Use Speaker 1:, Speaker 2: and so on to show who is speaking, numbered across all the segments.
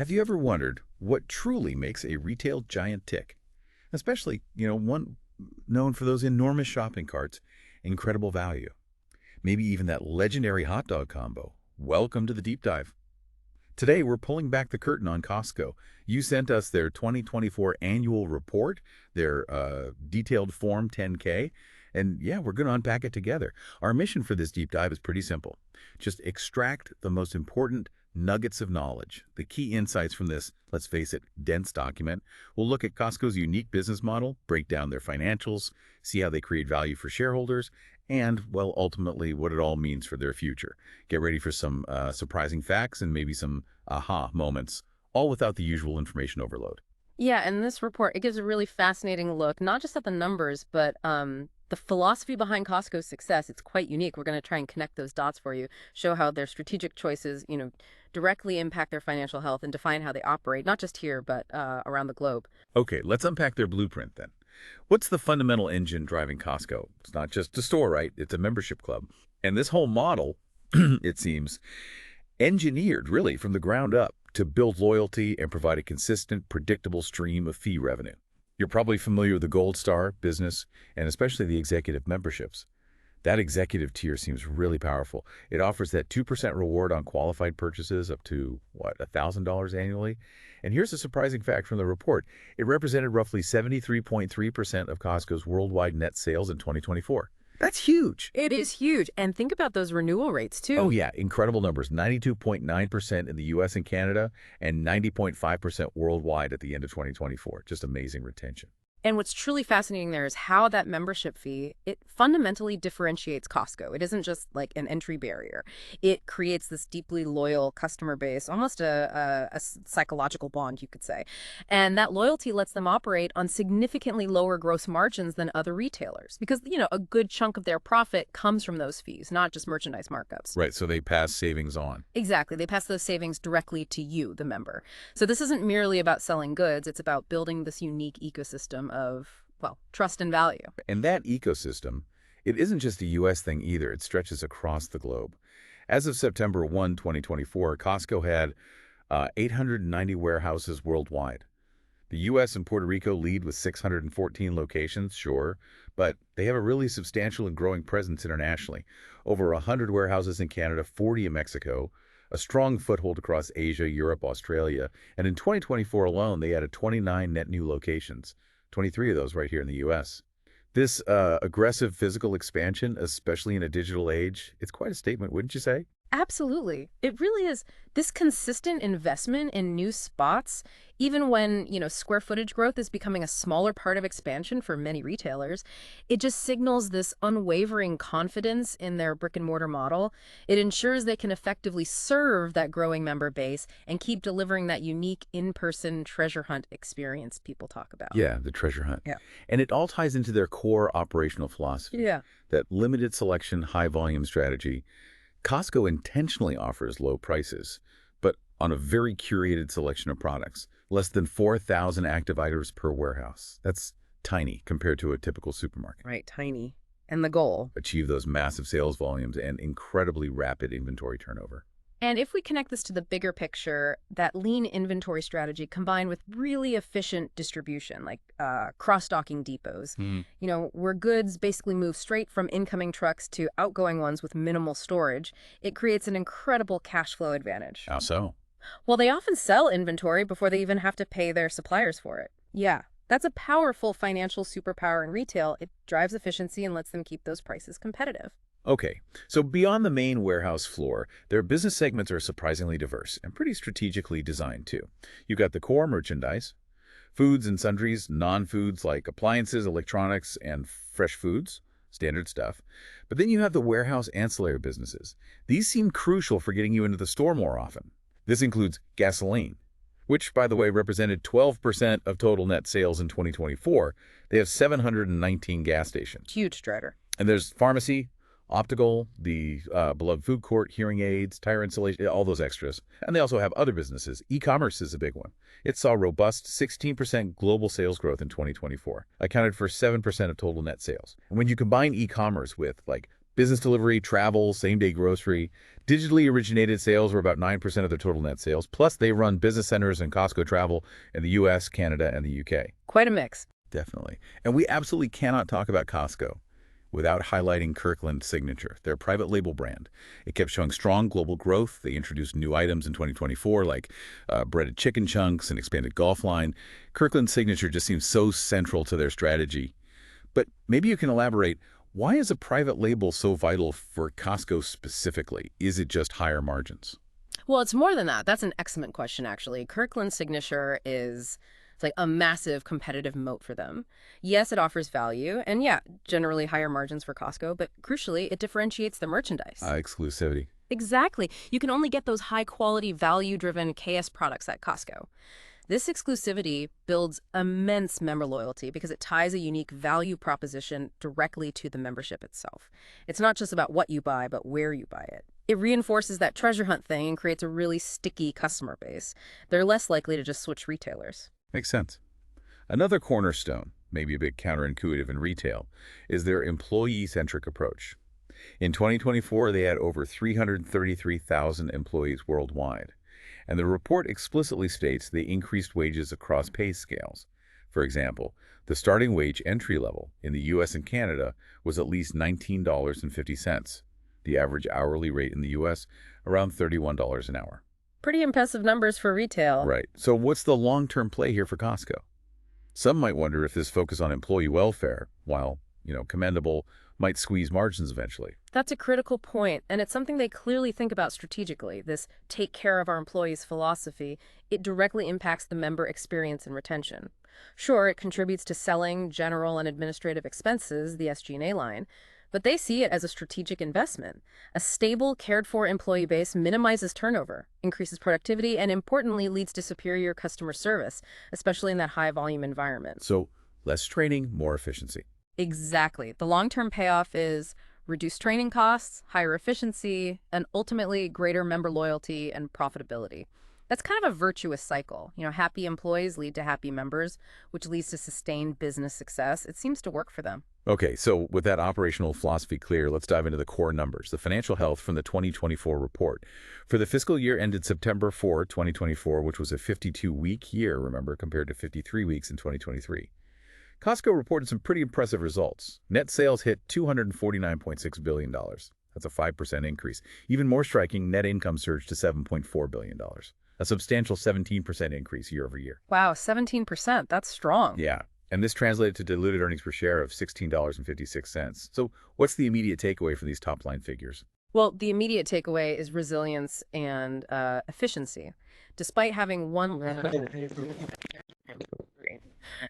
Speaker 1: Have you ever wondered what truly makes a retail giant tick? Especially, one known for those enormous shopping carts, incredible value, maybe even that legendary hot dog combo. Welcome to the deep dive. Today, we're pulling back the curtain on Costco. You sent us their 2024 annual report, their detailed Form 10K, and yeah, we're going to unpack it together. Our mission for this deep dive is pretty simple. Just extract the most important nuggets of knowledge, the key insights from this, let's face it, dense document. We'll look at Costco's unique business model, break down their financials, see how they create value for shareholders, and, well, ultimately what it all means for their future. Get ready for some surprising facts and maybe some aha moments, all without the usual information overload.
Speaker 2: Yeah, and this report, it gives a really fascinating look, not just at the numbers, but the philosophy behind Costco's success. It's quite unique. We're going to try and connect those dots for you, show how their strategic choices, directly impact their financial health and define how they operate, not just here, but around the globe.
Speaker 1: Okay, let's unpack their blueprint then. What's the fundamental engine driving Costco? It's not just a store, right? It's a membership club. And this whole model, it seems, engineered really from the ground up to build loyalty and provide a consistent, predictable stream of fee revenue. You're probably familiar with the Gold Star, Business, and especially the executive memberships. That executive tier seems really powerful. It offers that 2% reward on qualified purchases up to, $1,000 annually? And here's a surprising fact from the report. It represented roughly 73.3% of Costco's worldwide net sales in 2024. That's huge.
Speaker 2: It is huge. And think about those renewal rates, too.
Speaker 1: Oh, yeah, incredible numbers. 92.9% in the U.S. and Canada and 90.5% worldwide at the end of 2024. Just amazing retention.
Speaker 2: And what's truly fascinating there is how that membership fee, it fundamentally differentiates Costco. It isn't just like an entry barrier. It creates this deeply loyal customer base, almost a psychological bond, you could say. And that loyalty lets them operate on significantly lower gross margins than other retailers because, a good chunk of their profit comes from those fees, not just merchandise markups.
Speaker 1: Right, so they pass savings on.
Speaker 2: Exactly. They pass those savings directly to you, the member. So this isn't merely about selling goods. It's about building this unique ecosystem of, trust and value.
Speaker 1: And that ecosystem, it isn't just a U.S. thing either. It stretches across the globe. As of September 1, 2024, Costco had 890 warehouses worldwide. The U.S. and Puerto Rico lead with 614 locations, sure, but they have a really substantial and growing presence internationally. Over 100 warehouses in Canada, 40 in Mexico, a strong foothold across Asia, Europe, Australia, and in 2024 alone, they added 29 net new locations. 23 of those right here in the U.S. This aggressive physical expansion, especially in a digital age, it's quite a statement, wouldn't you say?
Speaker 2: Absolutely. It really is. This consistent investment in new spots, even when, square footage growth is becoming a smaller part of expansion for many retailers, it just signals this unwavering confidence in their brick and mortar model. It ensures they can effectively serve that growing member base and keep delivering that unique in-person treasure hunt experience people talk about.
Speaker 1: Yeah, the treasure hunt.
Speaker 2: Yeah.
Speaker 1: And it all ties into their core operational philosophy.
Speaker 2: Yeah.
Speaker 1: That limited selection, high volume strategy. Costco intentionally offers low prices, but on a very curated selection of products, less than 4,000 active items per warehouse. That's tiny compared to a typical supermarket.
Speaker 2: Right, tiny. And the goal.
Speaker 1: Achieve those massive sales volumes and incredibly rapid inventory turnover.
Speaker 2: And if we connect this to the bigger picture, that lean inventory strategy combined with really efficient distribution, like cross-docking depots, where goods basically move straight from incoming trucks to outgoing ones with minimal storage, it creates an incredible cash flow advantage.
Speaker 1: How so?
Speaker 2: Well, they often sell inventory before they even have to pay their suppliers for it. Yeah, that's a powerful financial superpower in retail. It drives efficiency and lets them keep those prices competitive.
Speaker 1: Okay, so beyond the main warehouse floor, their business segments are surprisingly diverse and pretty strategically designed too. You've got the core merchandise, foods and sundries, non-foods like appliances, electronics, and fresh foods, standard stuff. But then you have the warehouse ancillary businesses. These seem crucial for getting you into the store more often. This includes gasoline, which, by the way, represented 12% of total net sales in 2024. They have 719 gas stations.
Speaker 2: Huge driver.
Speaker 1: And there's pharmacy, optical, the beloved food court, hearing aids, tire insulation, all those extras. And they also have other businesses. E-commerce is a big one. It saw robust 16% global sales growth in 2024, accounted for 7% of total net sales. And when you combine e-commerce with, like, Business delivery, travel, same-day grocery. Digitally originated sales were about 9% of their total net sales. Plus, they run business centers and Costco travel in the U.S., Canada, and the U.K.
Speaker 2: Quite a mix.
Speaker 1: Definitely. And we absolutely cannot talk about Costco without highlighting Kirkland Signature, their private label brand. It kept showing strong global growth. They introduced new items in 2024 like breaded chicken chunks and expanded golf line. Kirkland Signature just seems so central to their strategy. But maybe you can elaborate, why is a private label so vital for Costco specifically? Is it just higher margins?
Speaker 2: Well, it's more than that. That's an excellent question, actually. Kirkland Signature is it's like a massive competitive moat for them. Yes, it offers value, and yeah, generally higher margins for Costco, but crucially, it differentiates the merchandise.
Speaker 1: Exclusivity.
Speaker 2: Exactly. You can only get those high-quality, value-driven KS products at Costco. This exclusivity builds immense member loyalty because it ties a unique value proposition directly to the membership itself. It's not just about what you buy, but where you buy it. It reinforces that treasure hunt thing and creates a really sticky customer base. They're less likely to just switch retailers.
Speaker 1: Makes sense. Another cornerstone, maybe a bit counterintuitive in retail, is their employee-centric approach. In 2024, they had over 333,000 employees worldwide. And the report explicitly states they increased wages across pay scales. For example, the starting wage entry level in the U.S. and Canada was at least $19.50. The average hourly rate in the U.S., around $31 an hour.
Speaker 2: Pretty impressive numbers for retail.
Speaker 1: Right. So what's the long-term play here for Costco? Some might wonder if this focus on employee welfare, while, commendable, might squeeze margins eventually.
Speaker 2: That's a critical point, and it's something they clearly think about strategically. This take care of our employees philosophy, it directly impacts the member experience and retention. Sure, it contributes to selling, general, and administrative expenses, the SG&A line, but they see it as a strategic investment. A stable, cared-for employee base minimizes turnover, increases productivity, and importantly leads to superior customer service, especially in that high-volume environment.
Speaker 1: So, less training, more efficiency.
Speaker 2: Exactly. The long-term payoff is reduced training costs, higher efficiency, and ultimately greater member loyalty and profitability. That's kind of a virtuous cycle. Happy employees lead to happy members, which leads to sustained business success. It seems to work for them.
Speaker 1: Okay, so with that operational philosophy clear, let's dive into the core numbers, the financial health from the 2024 report. For the fiscal year ended September 4, 2024, which was a 52-week year, remember, compared to 53 weeks in 2023. Costco reported some pretty impressive results. Net sales hit $249.6 billion. That's a 5% increase. Even more striking, net income surged to $7.4 billion. A substantial 17% increase year over year.
Speaker 2: Wow, 17%. That's strong.
Speaker 1: Yeah. And this translated to diluted earnings per share of $16.56. So what's the immediate takeaway from these top-line figures?
Speaker 2: Well, the immediate takeaway is resilience and efficiency. Despite having one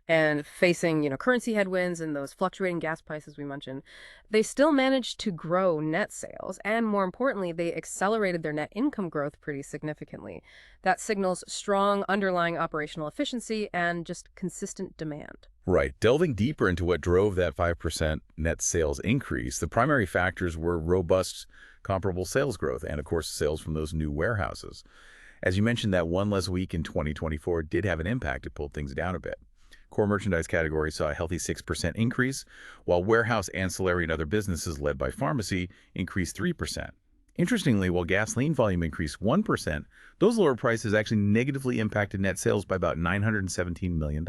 Speaker 2: and facing, currency headwinds and those fluctuating gas prices we mentioned, they still managed to grow net sales. And more importantly, they accelerated their net income growth pretty significantly. That signals strong underlying operational efficiency and just consistent demand.
Speaker 1: Right. Delving deeper into what drove that 5% net sales increase, the primary factors were robust comparable sales growth and, of course, sales from those new warehouses. As you mentioned, that one less week in 2024 did have an impact. It pulled things down a bit. Core merchandise categories saw a healthy 6% increase, while warehouse, ancillary, and other businesses led by pharmacy increased 3%. Interestingly, while gasoline volume increased 1%, those lower prices actually negatively impacted net sales by about $917 million.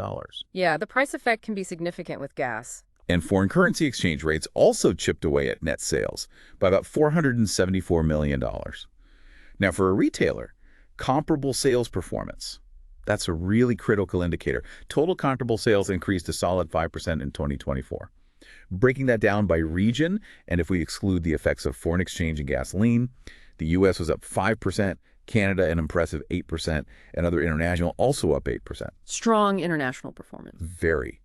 Speaker 2: Yeah, the price effect can be significant with gas.
Speaker 1: And foreign currency exchange rates also chipped away at net sales by about $474 million. Now, for a retailer, comparable sales performance, that's a really critical indicator. Total comparable sales increased a solid 5% in 2024. Breaking that down by region, and if we exclude the effects of foreign exchange and gasoline, the U.S. was up 5%, Canada an impressive 8%, and other international also up 8%.
Speaker 2: Strong international performance.
Speaker 1: Very.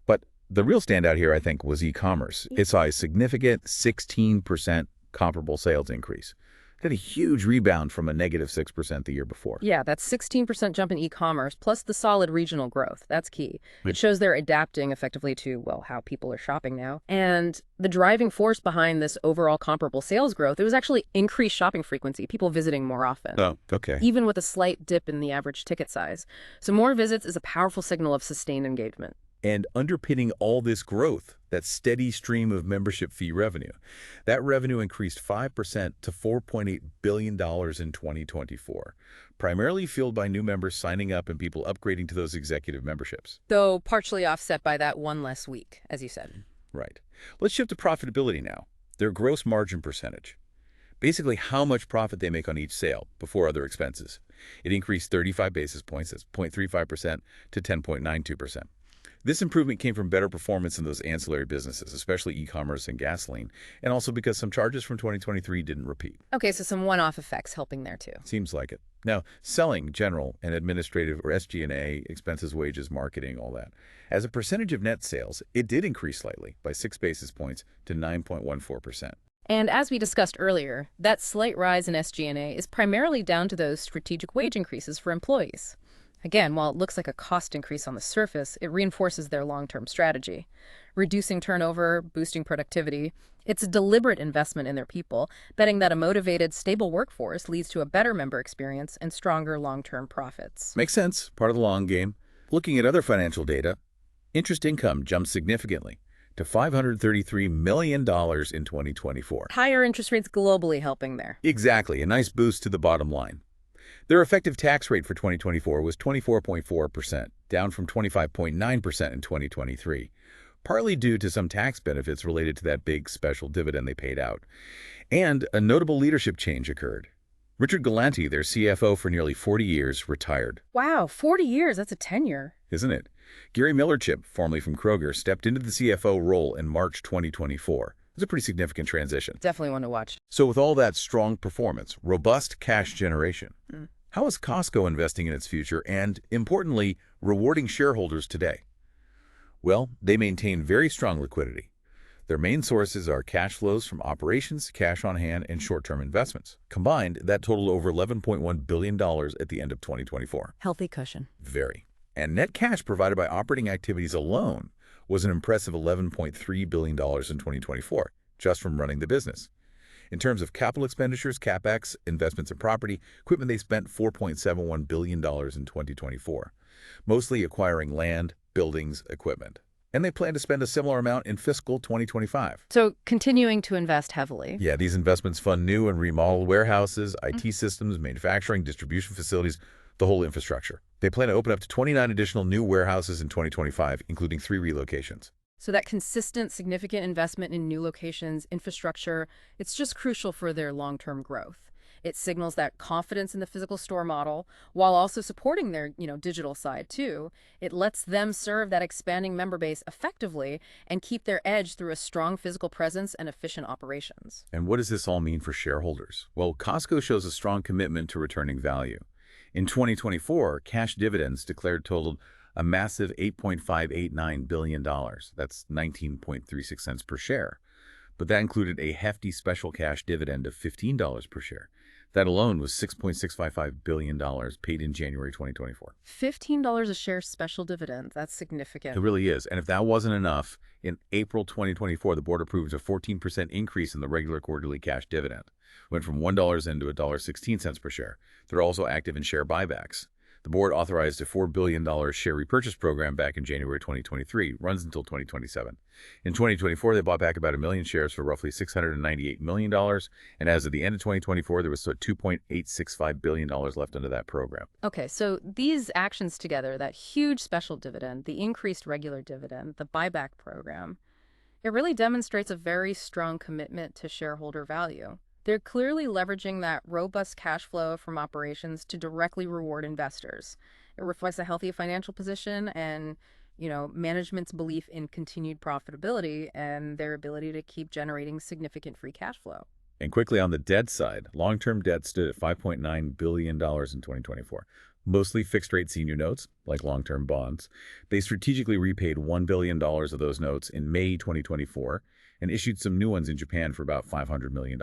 Speaker 1: But the real standout here, I think, was e-commerce. It saw a significant 16% comparable sales increase. It had a huge rebound from a negative 6% the year before.
Speaker 2: Yeah, that 16% jump in e-commerce, plus the solid regional growth. That's key. It shows they're adapting effectively to, how people are shopping now. And the driving force behind this overall comparable sales growth, it was actually increased shopping frequency, people visiting more often.
Speaker 1: Oh, okay.
Speaker 2: Even with a slight dip in the average ticket size. So more visits is a powerful signal of sustained engagement.
Speaker 1: And underpinning all this growth, that steady stream of membership fee revenue. That revenue increased 5% to $4.8 billion in 2024, primarily fueled by new members signing up and people upgrading to those executive memberships.
Speaker 2: Though partially offset by that one less week, as you said.
Speaker 1: Right. Let's shift to profitability now. Their gross margin percentage. Basically, how much profit they make on each sale before other expenses. It increased 35 basis points, that's 0.35%, to 10.92%. This improvement came from better performance in those ancillary businesses, especially e-commerce and gasoline, and also because some charges from 2023 didn't repeat.
Speaker 2: Okay, so some one-off effects helping there too.
Speaker 1: Seems like it. Now, selling, general, and administrative, or SG&A, expenses, wages, marketing, all that. As a percentage of net sales, it did increase slightly by 6 basis points to 9.14%.
Speaker 2: And as we discussed earlier, that slight rise in SG&A is primarily down to those strategic wage increases for employees. Again, while it looks like a cost increase on the surface, it reinforces their long-term strategy. Reducing turnover, boosting productivity, it's a deliberate investment in their people, betting that a motivated, stable workforce leads to a better member experience and stronger long-term profits.
Speaker 1: Makes sense, part of the long game. Looking at other financial data, interest income jumped significantly to $533 million in 2024.
Speaker 2: Higher interest rates globally helping there.
Speaker 1: Exactly, a nice boost to the bottom line. Their effective tax rate for 2024 was 24.4%, down from 25.9% in 2023, partly due to some tax benefits related to that big special dividend they paid out. And a notable leadership change occurred. Richard Galanti, their CFO for nearly 40 years, retired.
Speaker 2: Wow, 40 years, that's a tenure.
Speaker 1: Isn't it? Gary Millerchip, formerly from Kroger, stepped into the CFO role in March 2024. It was a pretty significant transition.
Speaker 2: Definitely one to watch.
Speaker 1: So with all that strong performance, robust cash generation, how is Costco investing in its future and, importantly, rewarding shareholders today? Well, they maintain very strong liquidity. Their main sources are cash flows from operations, cash on hand, and short-term investments. Combined, that totaled over $11.1 billion at the end of 2024.
Speaker 2: Healthy cushion.
Speaker 1: Very. And net cash provided by operating activities alone was an impressive $11.3 billion in 2024, just from running the business. In terms of capital expenditures, CapEx, investments in property, equipment, they spent $4.71 billion in 2024, mostly acquiring land, buildings, equipment. And they plan to spend a similar amount in fiscal 2025.
Speaker 2: So continuing to invest heavily.
Speaker 1: Yeah, these investments fund new and remodeled warehouses, IT systems, manufacturing, distribution facilities, the whole infrastructure. They plan to open up to 29 additional new warehouses in 2025, including 3 relocations.
Speaker 2: So that consistent, significant investment in new locations, infrastructure, it's just crucial for their long-term growth. It signals that confidence in the physical store model, while also supporting their, digital side too. It lets them serve that expanding member base effectively and keep their edge through a strong physical presence and efficient operations.
Speaker 1: And what does this all mean for shareholders? Well, Costco shows a strong commitment to returning value. In 2024, cash dividends declared totaled a massive $8.589 billion. That's 19.36 cents per share. But that included a hefty special cash dividend of $15 per share. That alone was $6.655 billion paid in January 2024.
Speaker 2: $15 a share special dividend. That's significant.
Speaker 1: It really is. And if that wasn't enough, in April 2024, the board approved a 14% increase in the regular quarterly cash dividend. Went from $1 in to $1.16 per share. They're also active in share buybacks. The board authorized a $4 billion share repurchase program back in January 2023, runs until 2027. In 2024, they bought back about 1 million shares for roughly $698 million, and as of the end of 2024, there was $2.865 billion left under that program.
Speaker 2: Okay, so these actions together, that huge special dividend, the increased regular dividend, the buyback program, it really demonstrates a very strong commitment to shareholder value. They're clearly leveraging that robust cash flow from operations to directly reward investors. It reflects a healthy financial position and, management's belief in continued profitability and their ability to keep generating significant free cash flow.
Speaker 1: And quickly on the debt side, long-term debt stood at $5.9 billion in 2024, mostly fixed-rate senior notes, like long-term bonds. They strategically repaid $1 billion of those notes in May 2024 and issued some new ones in Japan for about $500 million.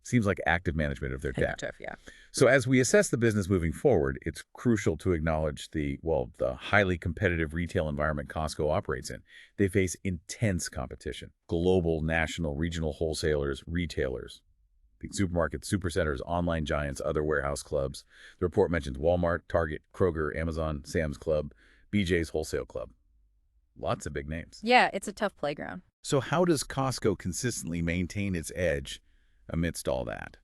Speaker 1: Seems like active management of their debt.
Speaker 2: Yeah.
Speaker 1: So as we assess the business moving forward, it's crucial to acknowledge the highly competitive retail environment Costco operates in. They face intense competition. Global, national, regional wholesalers, retailers, big supermarkets, supercenters, online giants, other warehouse clubs. The report mentions Walmart, Target, Kroger, Amazon, Sam's Club, BJ's Wholesale Club. Lots of big names.
Speaker 2: Yeah, it's a tough playground.
Speaker 1: So how does Costco consistently maintain its edge amidst all that?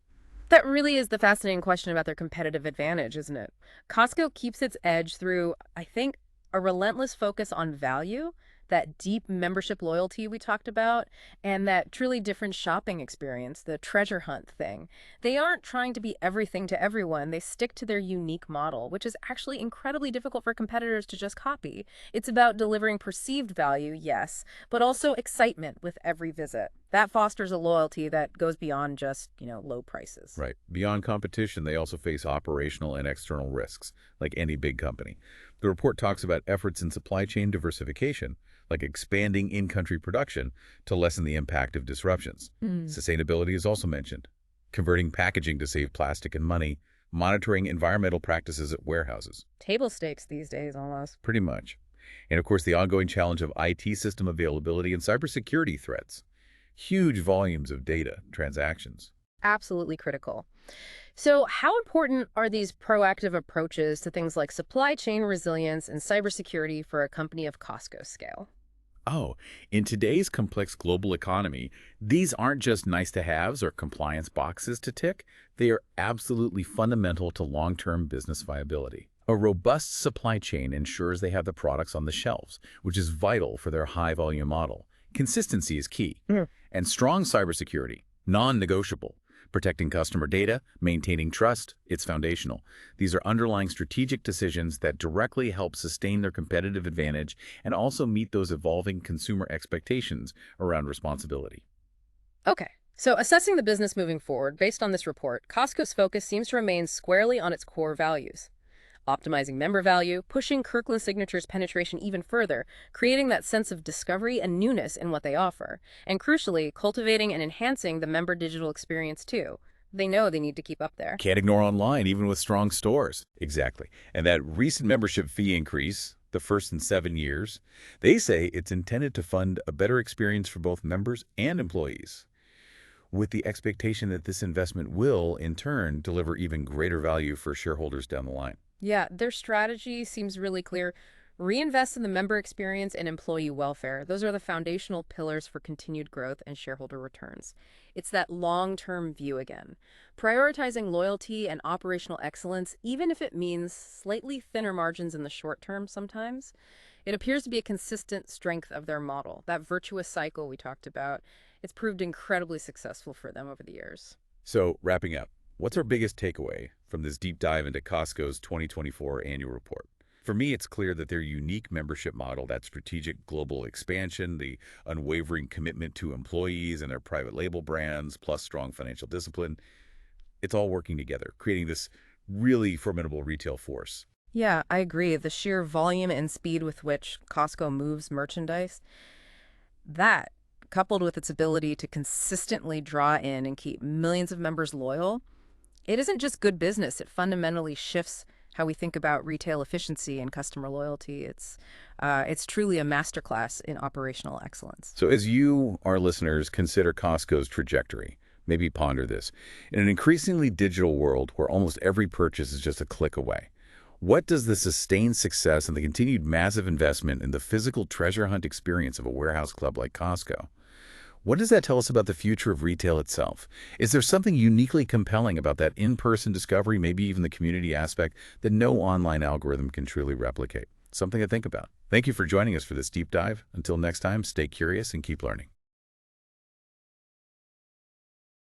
Speaker 2: That really is the fascinating question about their competitive advantage, isn't it? Costco keeps its edge through, I think, a relentless focus on value, that deep membership loyalty we talked about, and that truly different shopping experience, the treasure hunt thing. They aren't trying to be everything to everyone. They stick to their unique model, which is actually incredibly difficult for competitors to just copy. It's about delivering perceived value, yes, but also excitement with every visit. That fosters a loyalty that goes beyond just, low prices.
Speaker 1: Right. Beyond competition, they also face operational and external risks, like any big company. The report talks about efforts in supply chain diversification, like expanding in-country production to lessen the impact of disruptions. Sustainability is also mentioned, converting packaging to save plastic and money, monitoring environmental practices at warehouses.
Speaker 2: Table stakes these days, almost.
Speaker 1: Pretty much. And of course, the ongoing challenge of IT system availability and cybersecurity threats. Huge volumes of data, transactions.
Speaker 2: Absolutely critical. So, how important are these proactive approaches to things like supply chain resilience and cybersecurity for a company of Costco scale?
Speaker 1: Oh, in today's complex global economy, these aren't just nice-to-haves or compliance boxes to tick. They are absolutely fundamental to long-term business viability. A robust supply chain ensures they have the products on the shelves, which is vital for their high-volume model. Consistency is key. And strong cybersecurity, non-negotiable. Protecting customer data, maintaining trust, it's foundational. These are underlying strategic decisions that directly help sustain their competitive advantage and also meet those evolving consumer expectations around responsibility.
Speaker 2: Okay. So, assessing the business moving forward, based on this report, Costco's focus seems to remain squarely on its core values. Optimizing member value, pushing Kirkland Signature's penetration even further, creating that sense of discovery and newness in what they offer, and crucially, cultivating and enhancing the member digital experience too. They know they need to keep up there.
Speaker 1: Can't ignore online, even with strong stores. Exactly. And that recent membership fee increase, the first in 7 years, they say it's intended to fund a better experience for both members and employees, with the expectation that this investment will, in turn, deliver even greater value for shareholders down the line.
Speaker 2: Yeah, their strategy seems really clear. Reinvest in the member experience and employee welfare. Those are the foundational pillars for continued growth and shareholder returns. It's that long-term view again. Prioritizing loyalty and operational excellence, even if it means slightly thinner margins in the short term sometimes. It appears to be a consistent strength of their model, that virtuous cycle we talked about. It's proved incredibly successful for them over the years.
Speaker 1: So, wrapping up, what's our biggest takeaway from this deep dive into Costco's 2024 annual report? For me, it's clear that their unique membership model, that strategic global expansion, the unwavering commitment to employees and their private label brands, plus strong financial discipline, it's all working together, creating this really formidable retail force.
Speaker 2: Yeah, I agree. The sheer volume and speed with which Costco moves merchandise, that, coupled with its ability to consistently draw in and keep millions of members loyal, it isn't just good business. It fundamentally shifts how we think about retail efficiency and customer loyalty. It's truly a masterclass in operational excellence.
Speaker 1: So as you, our listeners, consider Costco's trajectory, maybe ponder this. In an increasingly digital world where almost every purchase is just a click away, what does the sustained success and the continued massive investment in the physical treasure hunt experience of a warehouse club like Costco, what does that tell us about the future of retail itself? Is there something uniquely compelling about that in-person discovery, maybe even the community aspect, that no online algorithm can truly replicate? Something to think about. Thank you for joining us for this deep dive. Until next time, stay curious and keep learning.